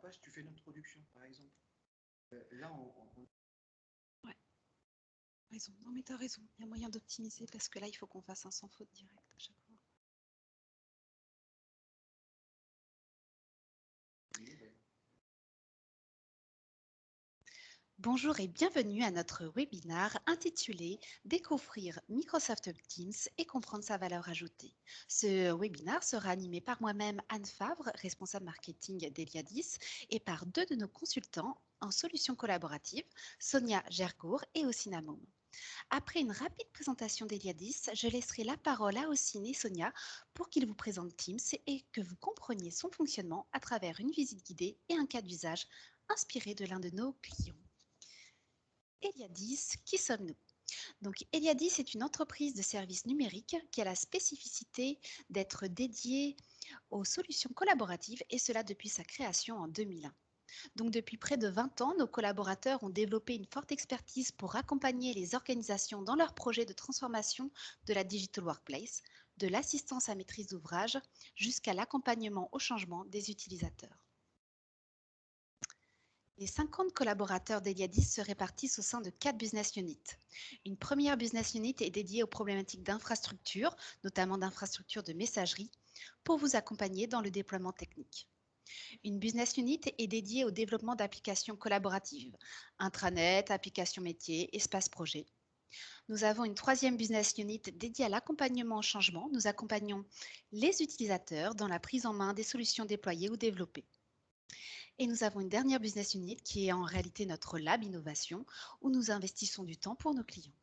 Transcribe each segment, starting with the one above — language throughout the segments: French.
page, tu fais l'introduction, par exemple. Là, Ouais, raison. Non, mais tu as raison. Il y a moyen d'optimiser parce que là, il faut qu'on fasse un sans faute direct à chaque fois. Bonjour et bienvenue à notre webinaire intitulé Découvrir Microsoft Teams et comprendre sa valeur ajoutée. Ce webinaire sera animé par moi-même, Anne Favre, responsable marketing d'Eliadis, et par deux de nos consultants en solutions collaboratives, Sonia Gergour et Ossina Moum. Après une rapide présentation d'Eliadis, je laisserai la parole à Ossine et Sonia pour qu'ils vous présentent Teams et que vous compreniez son fonctionnement à travers une visite guidée et un cas d'usage inspiré de l'un de nos clients. Eliadis, qui sommes-nous? Donc, Eliadis est une entreprise de services numériques qui a la spécificité d'être dédiée aux solutions collaboratives et cela depuis sa création en 2001. Donc, depuis près de 20 ans, nos collaborateurs ont développé une forte expertise pour accompagner les organisations dans leurs projets de transformation de la Digital Workplace, de l'assistance à maîtrise d'ouvrage jusqu'à l'accompagnement au changement des utilisateurs. Les 50 collaborateurs d'Eliadis se répartissent au sein de 4 business units. Une première business unit est dédiée aux problématiques d'infrastructure, notamment d'infrastructure de messagerie, pour vous accompagner dans le déploiement technique. Une business unit est dédiée au développement d'applications collaboratives, intranet, applications métiers, espace projet. Nous avons une troisième business unit dédiée à l'accompagnement au changement. Nous accompagnons les utilisateurs dans la prise en main des solutions déployées ou développées. Et nous avons une dernière business unit qui est en réalité notre lab innovation où nous investissons du temps pour nos clients.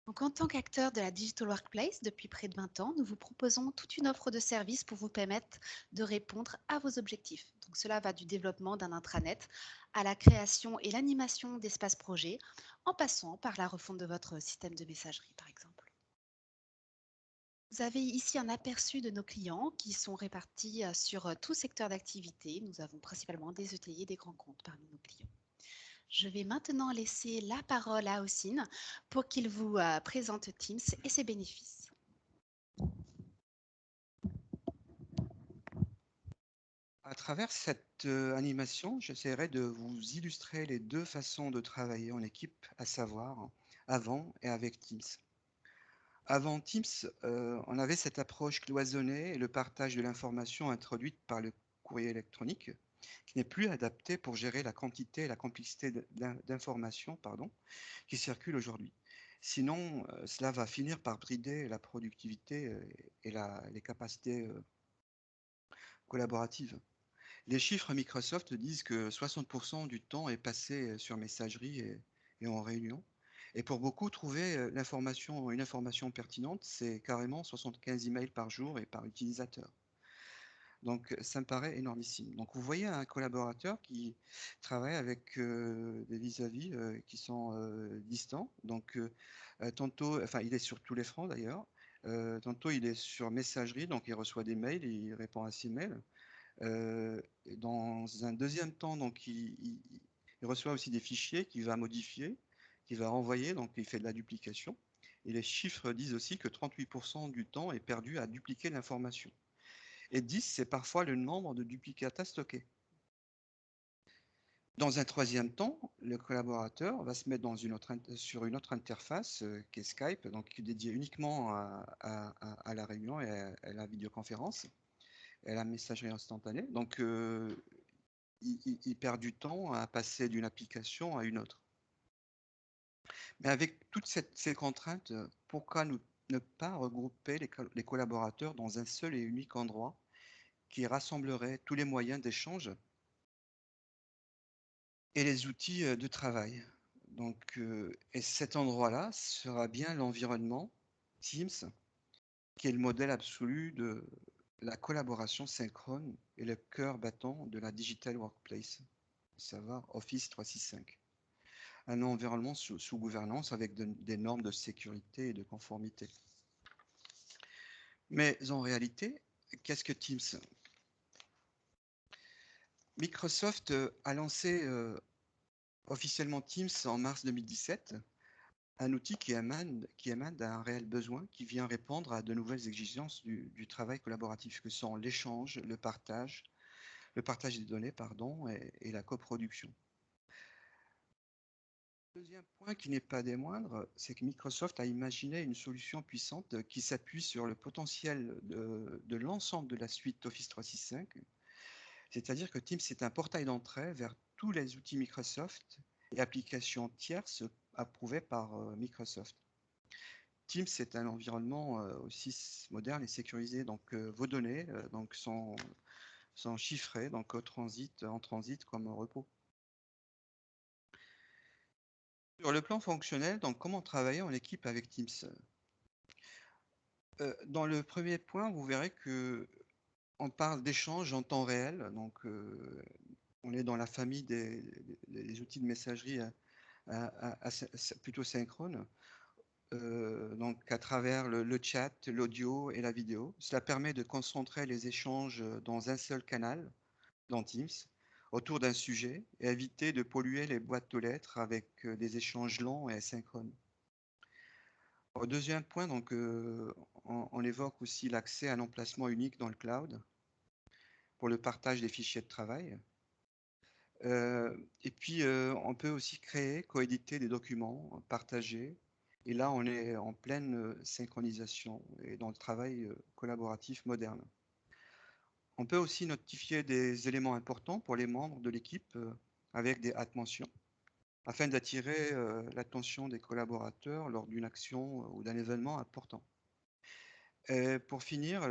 Donc, en tant qu'acteur de la Digital Workplace depuis près de 20 ans, nous vous proposons toute une offre de services pour vous permettre de répondre à vos objectifs. Donc, cela va du développement d'un intranet à la création et l'animation d'espaces projets, en passant par la refonte de votre système de messagerie, par exemple. Vous avez ici un aperçu de nos clients qui sont répartis sur tout secteur d'activité. Nous avons principalement des hôteliers et des grands comptes parmi nos clients. Je vais maintenant laisser la parole à Ossine pour qu'il vous présente Teams et ses bénéfices. À travers cette animation, j'essaierai de vous illustrer les deux façons de travailler en équipe, à savoir avant et avec Teams. Avant Teams, on avait cette approche cloisonnée et le partage de l'information introduite par le courrier électronique, qui n'est plus adapté pour gérer la quantité et la complexité d'informations qui circulent aujourd'hui. Sinon, cela va finir par brider la productivité et les capacités collaboratives. Les chiffres Microsoft disent que 60% du temps est passé sur messagerie et en réunion. Et pour beaucoup, trouver une information pertinente, c'est carrément 75 emails par jour et par utilisateur. Donc, ça me paraît énormissime. Donc, vous voyez un collaborateur qui travaille avec des vis-à-vis qui sont distants. Donc, tantôt, enfin, il est sur tous les fronts d'ailleurs. Tantôt, il est sur messagerie, donc il reçoit des mails, il répond à ces mails. Dans un deuxième temps, donc, il reçoit aussi des fichiers qu'il va modifier, qu'il va renvoyer, donc il fait de la duplication. Et les chiffres disent aussi que 38% du temps est perdu à dupliquer l'information. Et 10, c'est parfois le nombre de duplicata stockés. Dans un troisième temps, le collaborateur va se mettre sur une autre interface qui est Skype, donc dédiée uniquement à la réunion et à la vidéoconférence et à la messagerie instantanée. Donc, il perd du temps à passer d'une application à une autre. Mais avec toutes ces contraintes, pourquoi ne pas regrouper les collaborateurs dans un seul et unique endroit qui rassemblerait tous les moyens d'échange et les outils de travail? Donc, et cet endroit-là sera bien l'environnement Teams, qui est le modèle absolu de la collaboration synchrone et le cœur battant de la Digital Workplace, à savoir Office 365. Un environnement sous gouvernance avec des normes de sécurité et de conformité. Mais en réalité, qu'est-ce que Teams? Microsoft a lancé officiellement Teams en mars 2017, un outil qui émane d'un réel besoin, qui vient répondre à de nouvelles exigences du travail collaboratif, que sont l'échange, le partage, le partage des données, pardon, et la coproduction. Deuxième point qui n'est pas des moindres, c'est que Microsoft a imaginé une solution puissante qui s'appuie sur le potentiel de l'ensemble de la suite Office 365. C'est-à-dire que Teams est un portail d'entrée vers tous les outils Microsoft et applications tierces approuvées par Microsoft. Teams est un environnement aussi moderne et sécurisé, donc vos données donc sont chiffrées donc en transit comme en repos. Sur le plan fonctionnel, donc comment travailler en équipe avec Teams? Dans le premier point, vous verrez que on parle d'échange en temps réel, donc on est dans la famille des outils de messagerie plutôt synchrone, donc à travers le chat, l'audio et la vidéo. Cela permet de concentrer les échanges dans un seul canal, dans Teams, autour d'un sujet, et éviter de polluer les boîtes aux lettres avec des échanges lents et asynchrones. Au deuxième point, donc, on évoque aussi l'accès à l'emplacement unique dans le cloud pour le partage des fichiers de travail. Et puis, on peut aussi créer, coéditer des documents, partager. Et là, on est en pleine synchronisation et dans le travail collaboratif moderne. On peut aussi notifier des éléments importants pour les membres de l'équipe avec des mentions afin d'attirer l'attention des collaborateurs lors d'une action ou d'un événement important. Et pour finir,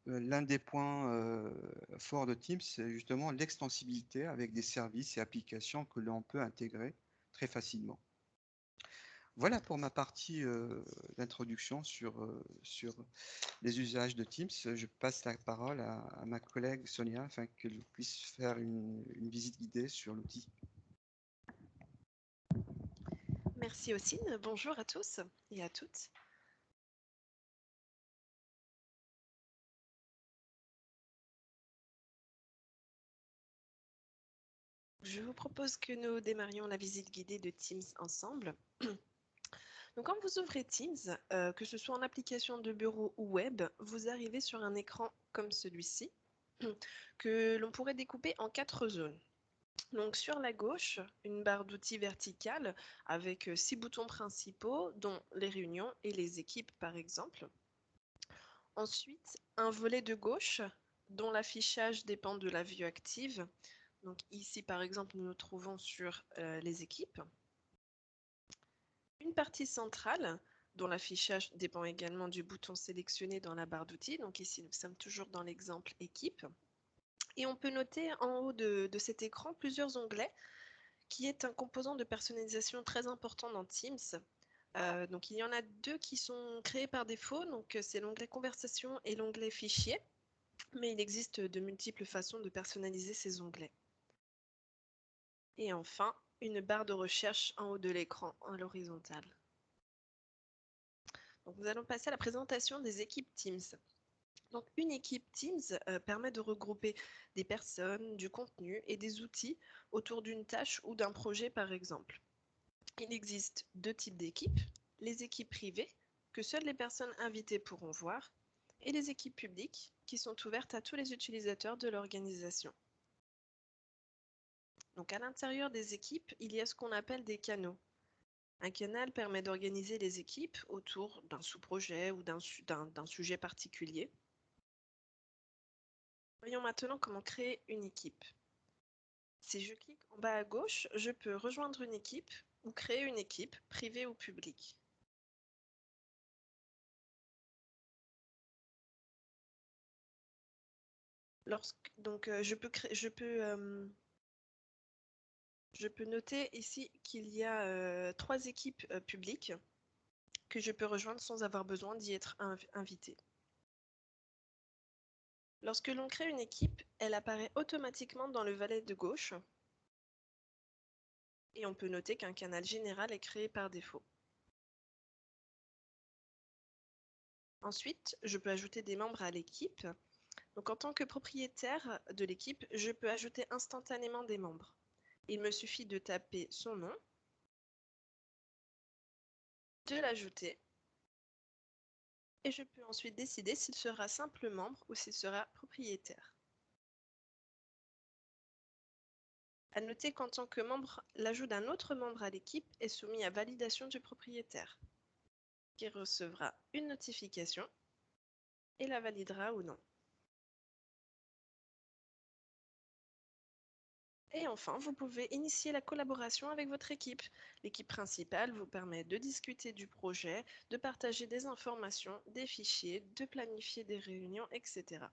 l'un des points forts de Teams, c'est justement l'extensibilité avec des services et applications que l'on peut intégrer très facilement. Voilà pour ma partie d'introduction sur les usages de Teams. Je passe la parole à ma collègue Sonia afin qu'elle puisse faire une visite guidée sur l'outil. Merci Ossine. Bonjour à tous et à toutes. Je vous propose que nous démarrions la visite guidée de Teams ensemble. Donc, quand vous ouvrez Teams, que ce soit en application de bureau ou web, vous arrivez sur un écran comme celui-ci, que l'on pourrait découper en 4 zones. Donc, sur la gauche, une barre d'outils verticale avec 6 boutons principaux, dont les réunions et les équipes, par exemple. Ensuite, un volet de gauche, dont l'affichage dépend de la vue active. Donc ici, par exemple, nous nous trouvons sur les équipes. Une partie centrale, dont l'affichage dépend également du bouton sélectionné dans la barre d'outils. Donc ici, nous sommes toujours dans l'exemple équipe. Et on peut noter en haut de cet écran plusieurs onglets, qui est un composant de personnalisation très important dans Teams. Donc il y en a 2 qui sont créés par défaut. Donc c'est l'onglet conversation et l'onglet fichier. Mais il existe de multiples façons de personnaliser ces onglets. Et enfin, une barre de recherche en haut de l'écran, à l'horizontale. Donc, nous allons passer à la présentation des équipes Teams. Donc, une équipe Teams permet de regrouper des personnes, du contenu et des outils autour d'une tâche ou d'un projet, par exemple. Il existe 2 types d'équipes, les équipes privées, que seules les personnes invitées pourront voir, et les équipes publiques, qui sont ouvertes à tous les utilisateurs de l'organisation. Donc à l'intérieur des équipes, il y a ce qu'on appelle des canaux. Un canal permet d'organiser les équipes autour d'un sous-projet ou d'un sujet particulier. Voyons maintenant comment créer une équipe. Si je clique en bas à gauche, je peux rejoindre une équipe ou créer une équipe, privée ou publique. Je peux noter ici qu'il y a 3 équipes publiques que je peux rejoindre sans avoir besoin d'y être invité. Lorsque l'on crée une équipe, elle apparaît automatiquement dans le volet de gauche. Et on peut noter qu'un canal général est créé par défaut. Ensuite, je peux ajouter des membres à l'équipe. Donc, en tant que propriétaire de l'équipe, je peux ajouter instantanément des membres. Il me suffit de taper son nom, de l'ajouter, et je peux ensuite décider s'il sera simple membre ou s'il sera propriétaire. À noter qu'en tant que membre, l'ajout d'un autre membre à l'équipe est soumis à validation du propriétaire, qui recevra une notification et la validera ou non. Et enfin, vous pouvez initier la collaboration avec votre équipe. L'équipe principale vous permet de discuter du projet, de partager des informations, des fichiers, de planifier des réunions, etc.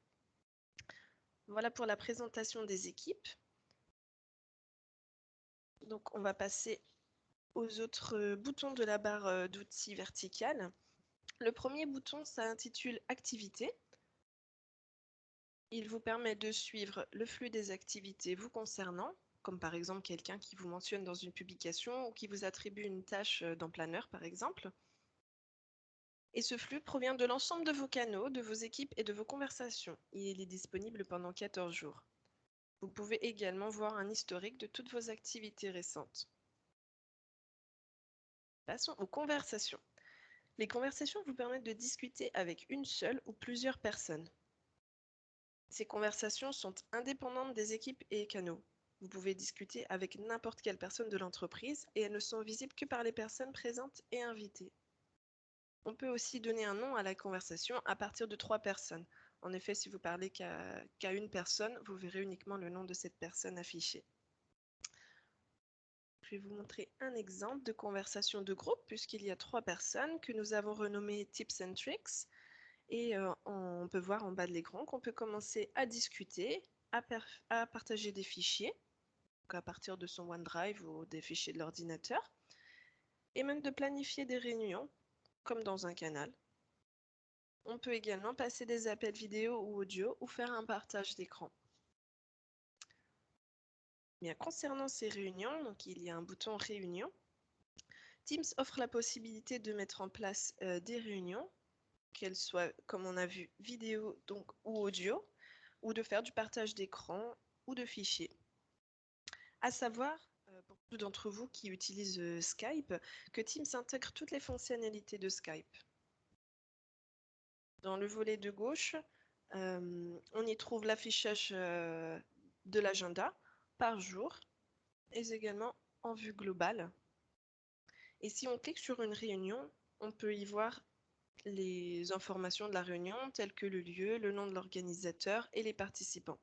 Voilà pour la présentation des équipes. Donc, on va passer aux autres boutons de la barre d'outils verticale. Le premier bouton s'intitule Activités. Il vous permet de suivre le flux des activités vous concernant, comme par exemple quelqu'un qui vous mentionne dans une publication ou qui vous attribue une tâche dans Planner par exemple. Et ce flux provient de l'ensemble de vos canaux, de vos équipes et de vos conversations. Il est disponible pendant 14 jours. Vous pouvez également voir un historique de toutes vos activités récentes. Passons aux conversations. Les conversations vous permettent de discuter avec une seule ou plusieurs personnes. Ces conversations sont indépendantes des équipes et canaux. Vous pouvez discuter avec n'importe quelle personne de l'entreprise et elles ne sont visibles que par les personnes présentes et invitées. On peut aussi donner un nom à la conversation à partir de 3 personnes. En effet, si vous parlez qu'à une personne, vous verrez uniquement le nom de cette personne affiché. Je vais vous montrer un exemple de conversation de groupe puisqu'il y a 3 personnes que nous avons renommées Tips and Tricks. Et on peut voir en bas de l'écran qu'on peut commencer à discuter, à partager des fichiers, donc à partir de son OneDrive ou des fichiers de l'ordinateur, et même de planifier des réunions, comme dans un canal. On peut également passer des appels vidéo ou audio ou faire un partage d'écran. Bien, concernant ces réunions, donc il y a un bouton Réunion. Teams offre la possibilité de mettre en place des réunions, qu'elles soient, comme on a vu, vidéo donc, ou audio, ou de faire du partage d'écran ou de fichiers. À savoir, pour beaucoup d'entre vous qui utilisent Skype, que Teams intègre toutes les fonctionnalités de Skype. Dans le volet de gauche, on y trouve l'affichage de l'agenda par jour et également en vue globale. Et si on clique sur une réunion, on peut y voir les informations de la réunion telles que le lieu, le nom de l'organisateur et les participants.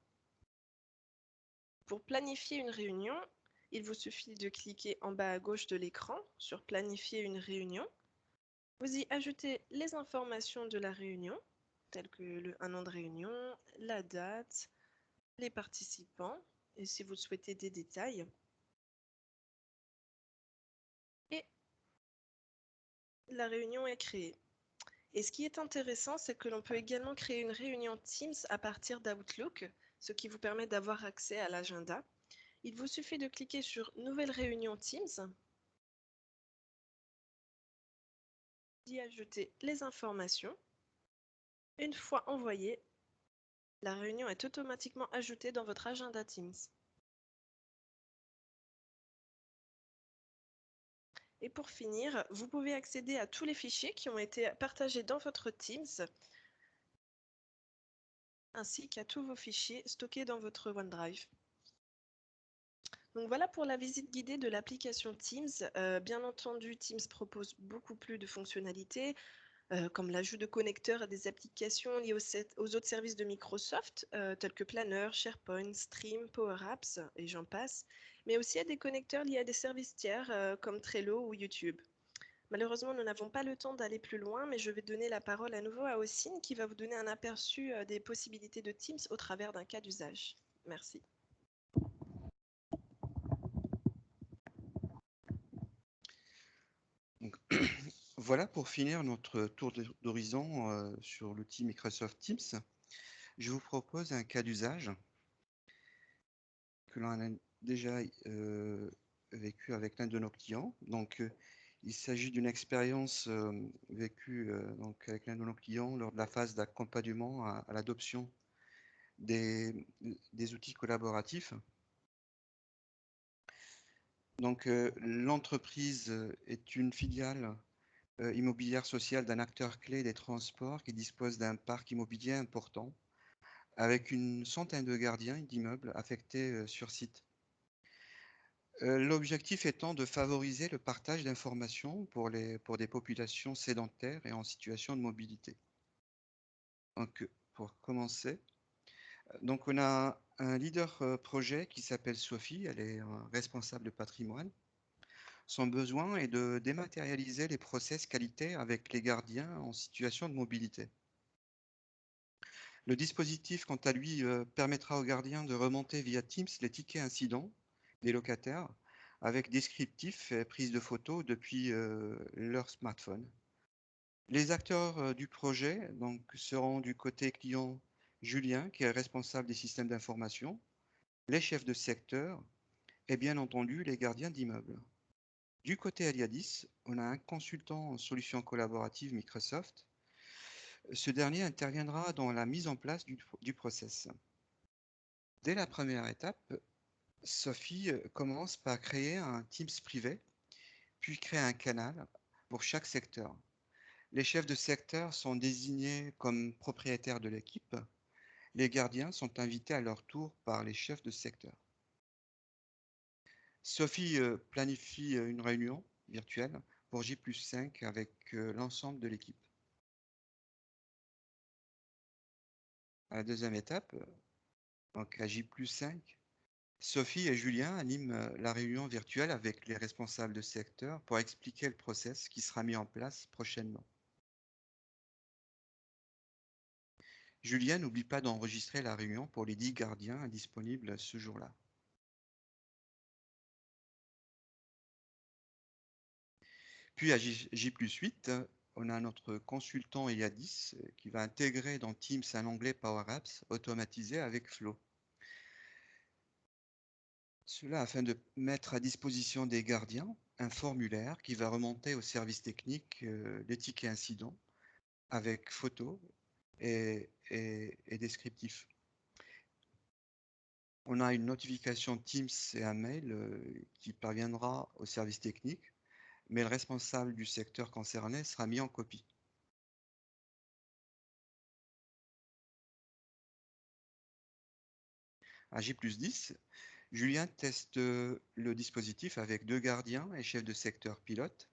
Pour planifier une réunion, il vous suffit de cliquer en bas à gauche de l'écran sur Planifier une réunion. Vous y ajoutez les informations de la réunion, telles que un nom de réunion, la date, les participants, et si vous souhaitez des détails. Et la réunion est créée. Et ce qui est intéressant, c'est que l'on peut également créer une réunion Teams à partir d'Outlook, ce qui vous permet d'avoir accès à l'agenda. Il vous suffit de cliquer sur Nouvelle réunion Teams, d'y ajouter les informations. Une fois envoyée, la réunion est automatiquement ajoutée dans votre agenda Teams. Et pour finir, vous pouvez accéder à tous les fichiers qui ont été partagés dans votre Teams, ainsi qu'à tous vos fichiers stockés dans votre OneDrive. Donc voilà pour la visite guidée de l'application Teams. Bien entendu, Teams propose beaucoup plus de fonctionnalités, comme l'ajout de connecteurs à des applications liées aux autres services de Microsoft, tels que Planner, SharePoint, Stream, Power Apps, et j'en passe, mais aussi à des connecteurs liés à des services tiers, comme Trello ou YouTube. Malheureusement, nous n'avons pas le temps d'aller plus loin, mais je vais donner la parole à nouveau à Ossine qui va vous donner un aperçu des possibilités de Teams au travers d'un cas d'usage. Merci. Donc, voilà pour finir notre tour d'horizon sur l'outil Microsoft Teams. Je vous propose un cas d'usage que l'on a déjà vécu avec l'un de nos clients. Donc, il s'agit d'une expérience vécue donc avec l'un de nos clients lors de la phase d'accompagnement à l'adoption des outils collaboratifs. Donc, l'entreprise est une filiale immobilière sociale d'un acteur clé des transports qui dispose d'un parc immobilier important avec une centaine de gardiens d'immeubles affectés sur site. L'objectif étant de favoriser le partage d'informations pour des populations sédentaires et en situation de mobilité. Donc, pour commencer, donc on a un leader projet qui s'appelle Sophie, elle est responsable de patrimoine. Son besoin est de dématérialiser les process qualité avec les gardiens en situation de mobilité. Le dispositif, quant à lui, permettra aux gardiens de remonter via Teams les tickets incidents des locataires avec descriptifs et prise de photos depuis leur smartphone. Les acteurs du projet donc, seront du côté client Julien, qui est responsable des systèmes d'information, les chefs de secteur et bien entendu les gardiens d'immeubles. Du côté Aliadis, on a un consultant en solutions collaboratives Microsoft. Ce dernier interviendra dans la mise en place du process. Dès la première étape, Sophie commence par créer un Teams privé, puis crée un canal pour chaque secteur. Les chefs de secteur sont désignés comme propriétaires de l'équipe. Les gardiens sont invités à leur tour par les chefs de secteur. Sophie planifie une réunion virtuelle pour J+5 avec l'ensemble de l'équipe. À la deuxième étape, donc à J+5, Sophie et Julien animent la réunion virtuelle avec les responsables de secteur pour expliquer le process qui sera mis en place prochainement. Julien n'oublie pas d'enregistrer la réunion pour les 10 gardiens disponibles ce jour-là. Puis à J+8, on a notre consultant Eliadis qui va intégrer dans Teams un onglet Power Apps automatisé avec Flow. Cela afin de mettre à disposition des gardiens un formulaire qui va remonter au service technique des tickets incidents avec photos et descriptif. On a une notification Teams et un mail qui parviendra au service technique, mais le responsable du secteur concerné sera mis en copie. À J+10, Julien teste le dispositif avec 2 gardiens et chefs de secteur pilote.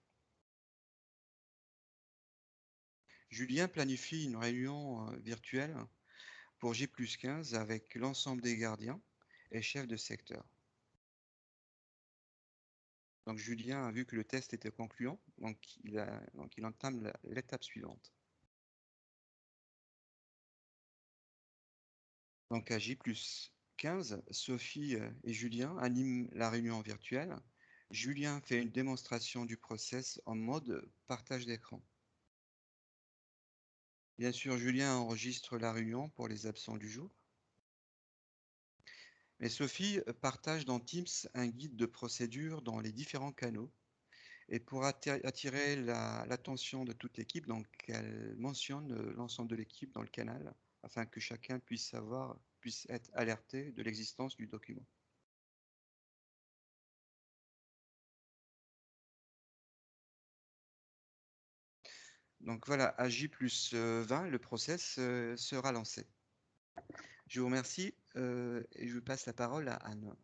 Julien planifie une réunion virtuelle pour J+15 avec l'ensemble des gardiens et chefs de secteur. Donc Julien a vu que le test était concluant, donc il entame l'étape suivante. Donc à J+15, Sophie et Julien animent la réunion virtuelle. Julien fait une démonstration du process en mode partage d'écran. Bien sûr, Julien enregistre la réunion pour les absents du jour. Mais Sophie partage dans Teams un guide de procédure dans les différents canaux. Et pour attirer l'attention de toute l'équipe, donc elle mentionne l'ensemble de l'équipe dans le canal afin que chacun puisse être alerté de l'existence du document. Donc voilà, à J+20, le process sera lancé. Je vous remercie et je vous passe la parole à Anne.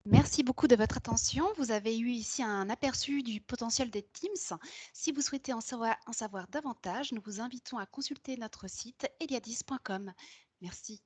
Merci beaucoup de votre attention. Vous avez eu ici un aperçu du potentiel des Teams. Si vous souhaitez en savoir davantage, nous vous invitons à consulter notre site eliadis.com. Merci.